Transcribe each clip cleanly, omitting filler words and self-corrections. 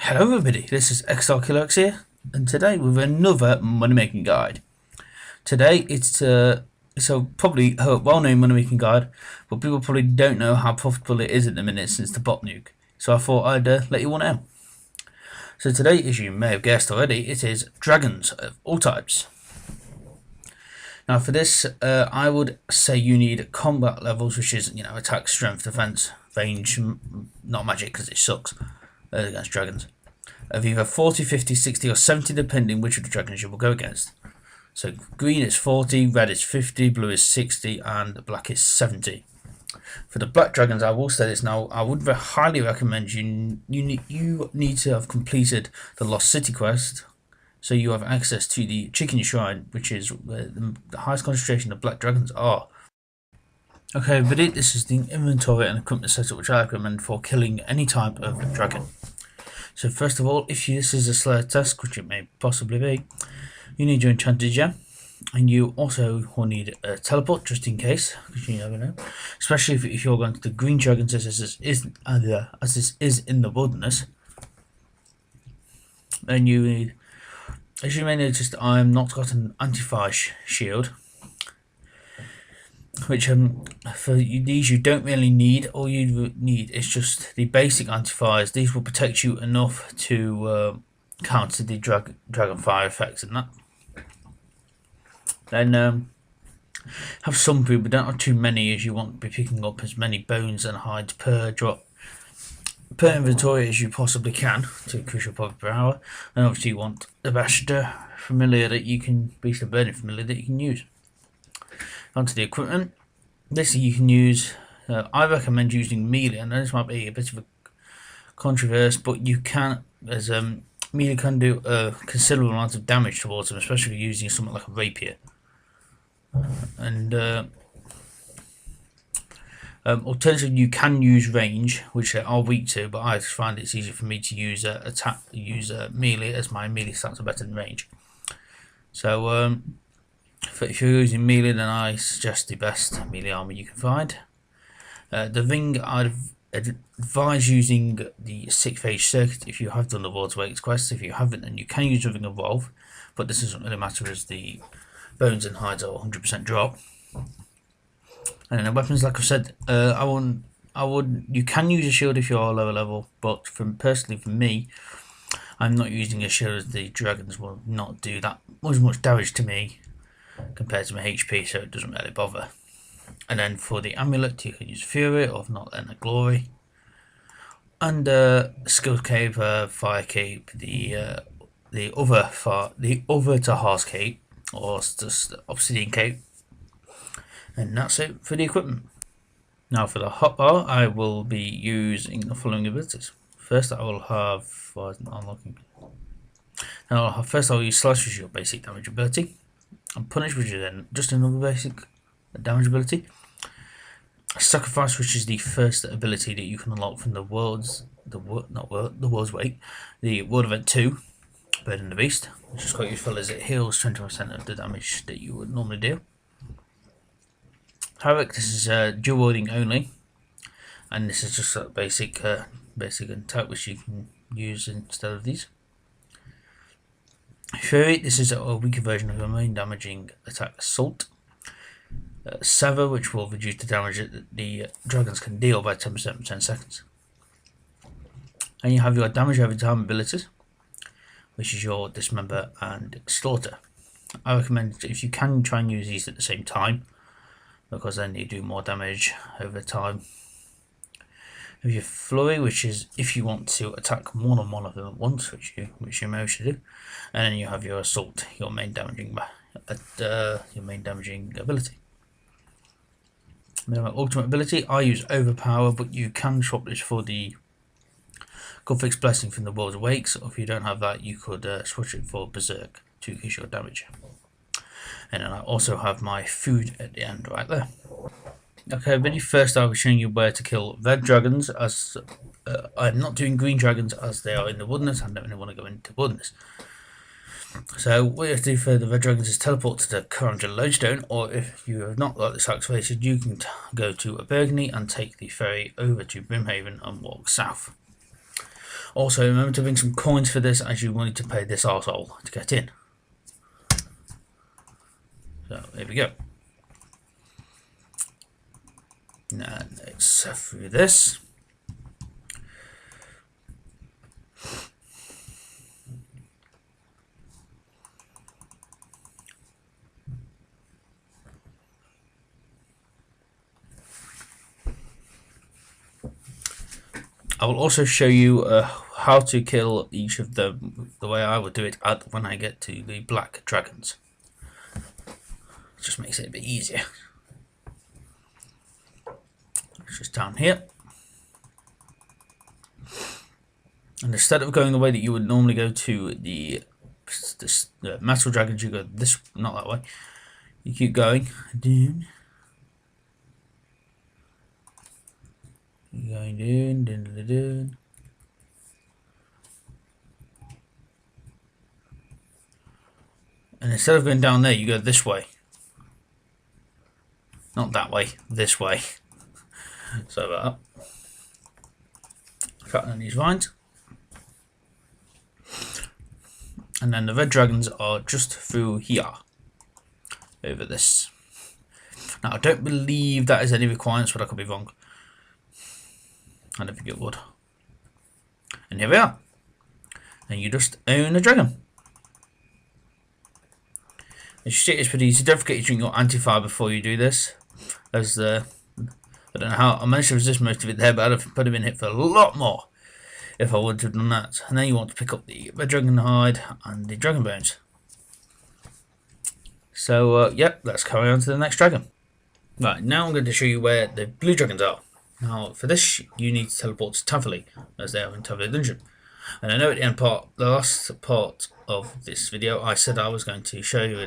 Hello everybody, this is XStark1ll3rX here, and today with another money making guide. Today it's probably a well-known money making guide, but people probably don't know how profitable it is at the minute since the bot nuke. So I thought I'd let you all know. So today, as you may have guessed already, it is dragons of all types. Now for this, I would say you need combat levels, which is attack, strength, defense, range, not magic because it sucks against dragons, of either 40, 50, 60 or 70 depending which of the dragons you will go against. So green is 40, red is 50, blue is 60 and black is 70. For the black dragons, I will say this now, I would highly recommend you need to have completed the Lost City quest, so you have access to the Chicken Shrine, which is where the highest concentration of black dragons are. Okay, but this is the inventory and equipment setup which I recommend for killing any type of dragon. So first of all, if this is a Slayer task, which it may possibly be, you need your enchanted gem, and you also will need a teleport just in case, because you never know. Especially if you're going to the green dragons, as this is in the wilderness. Then you need, as you may notice, I'm not got an anti-fire shield, which for these you don't really need. All you need is just the basic anti-fires. These will protect you enough to counter the dragon fire effects and that. Then have some food, but don't have too many, as you want to be picking up as many bones and hides per inventory as you possibly can to increase your profit per hour. And obviously you want the best familiar that you can, beast of burning familiar that you can use. Onto the equipment. This you can use. I recommend using melee, and this might be a bit of a controversy, but you can, as melee can do a considerable amount of damage towards them, especially if you're using something like a rapier. And alternatively, you can use range, which they are weak to, but I find it's easier for me to use melee, as my melee stats are better than range. So if you're using melee, then I suggest the best melee armor you can find. The ring, I'd advise using the 6th Age Circuit if you have done the World's Wakes quest. If you haven't, then you can use the Ring of Wolf, but this doesn't really matter as the bones and hides are 100% drop. And then the weapons, like I said, you can use a shield if you are lower level, but personally for me, I'm not using a shield as the dragons will not do that much damage to me compared to my HP, so it doesn't really bother. And then for the amulet, you can use Fury, or if not, then a Glory. And Skill Cape, Fire Cape, the other Tahars Cape, or just Obsidian Cape. And that's it for the equipment. Now for the hotbar, I will be using the following abilities. First, I will have. First, I'll use Slash, which is your basic damage ability, and Punish, which is then just another basic damage ability. Sacrifice, which is the first ability that you can unlock from the World's Wake, the World Event 2, Burden the Beast, which is quite useful as it heals 25% of the damage that you would normally do. Havoc, this is dual wielding only, and this is just a basic attack which you can use instead of these. Fury, this is a weaker version of your main damaging attack Assault. Sever, which will reduce the damage that the dragons can deal by 10% for 10 seconds. And you have your damage over time abilities, which is your Dismember and Slaughter. I recommend, if you can, try and use these at the same time, because then you do more damage over time. You have your Flurry, which is if you want to attack more than one of them at once, which you may wish to do. And then you have your Assault, your main damaging ability. My ultimate ability, I use Overpower, but you can swap this for the Godfix Blessing from the World's Awakes, or if you don't have that, you could switch it for Berserk to increase your damage. And then I also have my food at the end right there. Okay, really first I'll be showing you where to kill red dragons, as I'm not doing green dragons as they are in the wilderness. I don't really want to go into wilderness. So what you have to do for the red dragons is teleport to the Corangel Lodestone, or if you have not got this activated, you can go to a Burgundy and take the ferry over to Brimhaven and walk south. Also, remember to bring some coins for this, as you will need to pay this arsehole to get in. So, here we go. Now, let's through this. I will also show you how to kill each of them the way I would do it when I get to the black dragons. It just makes it a bit easier. It's just down here. And instead of going the way that you would normally go to the metal dragons, you go this, not that way. You keep going. Down. You're going down. And instead of going down there, you go this way. Not that way, this way. So about that. Cutting on these vines. And then the red dragons are just through here. Over this. Now, I don't believe that is any requirements, but I could be wrong. I don't think it would. And here we are. And you just own a dragon. As you see, it's pretty easy. Don't forget to drink your anti-fire before you do this. As I don't know how I managed to resist most of it there, but I'd have been hit for a lot more if I would have done that. And then you want to pick up the red dragon hide and the dragon bones. So, yep, let's carry on to the next dragon. Right, now I'm going to show you where the blue dragons are. Now, for this, you need to teleport to Tavoli, as they are in Tavoli Dungeon. And I know at the end part, the last part of this video, I said I was going to show you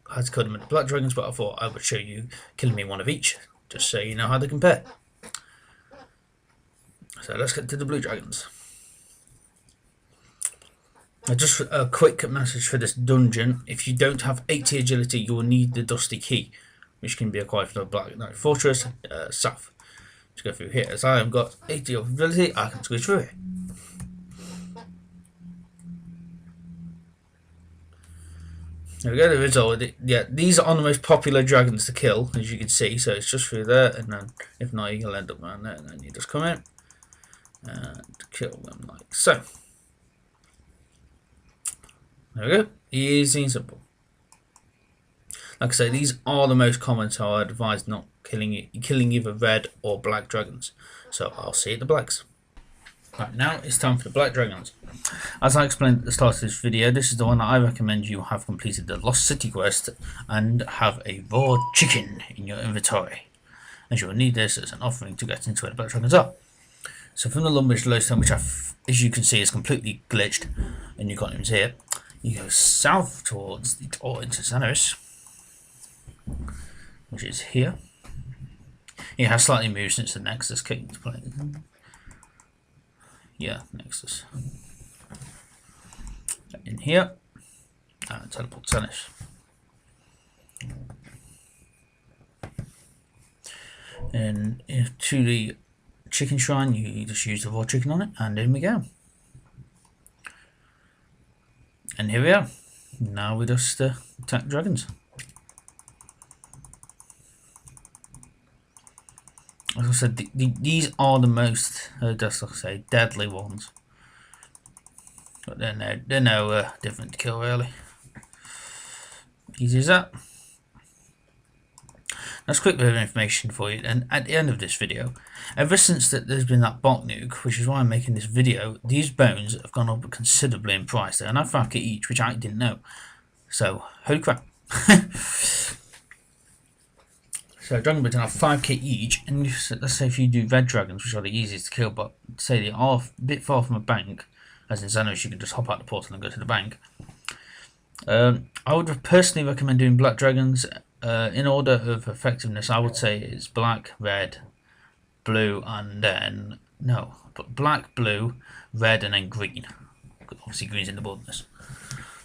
how to kill them with the black dragons, but I thought I would show you killing me one of each, just so you know how they compare. So let's get to the blue dragons. Now, just a quick message for this dungeon: if you don't have 80 agility, you will need the Dusty Key, which can be acquired from the Black Knight Fortress south. To go through here, as I have got 80 of ability, I can squeeze through it. There we go. There is already, yeah, these are the most popular dragons to kill, as you can see. So it's just through there, and then if not, you'll end up around there, and then you just come in and kill them like so. There we go. Easy and simple. Like I say, these are the most common, so I advise not killing either red or black dragons. So I'll see you at the blacks. Right, now it's time for the black dragons. As I explained at the start of this video, this is the one that I recommend you have completed the Lost City quest and have a raw chicken in your inventory, as you will need this as an offering to get into where the black dragons are. So from the Lumbridge Lowstone, which as you can see is completely glitched, and you can't even see it, you go south towards the door into Xanaris, which is here. It has slightly moved since the Nexus came into play. Yeah, Nexus. In here, and teleport to Xanaris. And to the chicken shrine, you just use the raw chicken on it, and in we go. And here we are. Now we just attack dragons. As I said, these are the most, just like I say, deadly ones. But they're no different to kill, really. Easy as that. That's a quick bit of information for you. And at the end of this video, ever since there's been that bot nuke, which is why I'm making this video, these bones have gone up considerably in price. They're now 5k each, which I didn't know. So, holy crap. So dragon bones are now 5k each, and let's say if you do red dragons, which are the easiest to kill, but say they are a bit far from a bank, as in Xanaris you can just hop out the portal and go to the bank. I would personally recommend doing black dragons. In order of effectiveness, I would say it's black, red, blue, and then black, blue, red, and then green. Obviously, green's in the wilderness.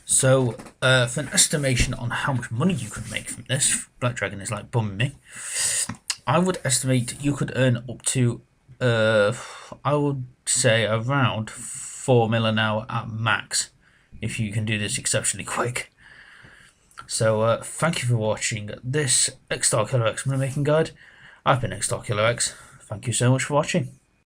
So, for an estimation on how much money you could make from this, black dragon is like bumming me. I would estimate you could earn up to, I would say around 4 mil an hour at max if you can do this exceptionally quick. So thank you for watching this XStark1ll3rX money making guide. I've been XStark1ll3rX. Thank you so much for watching.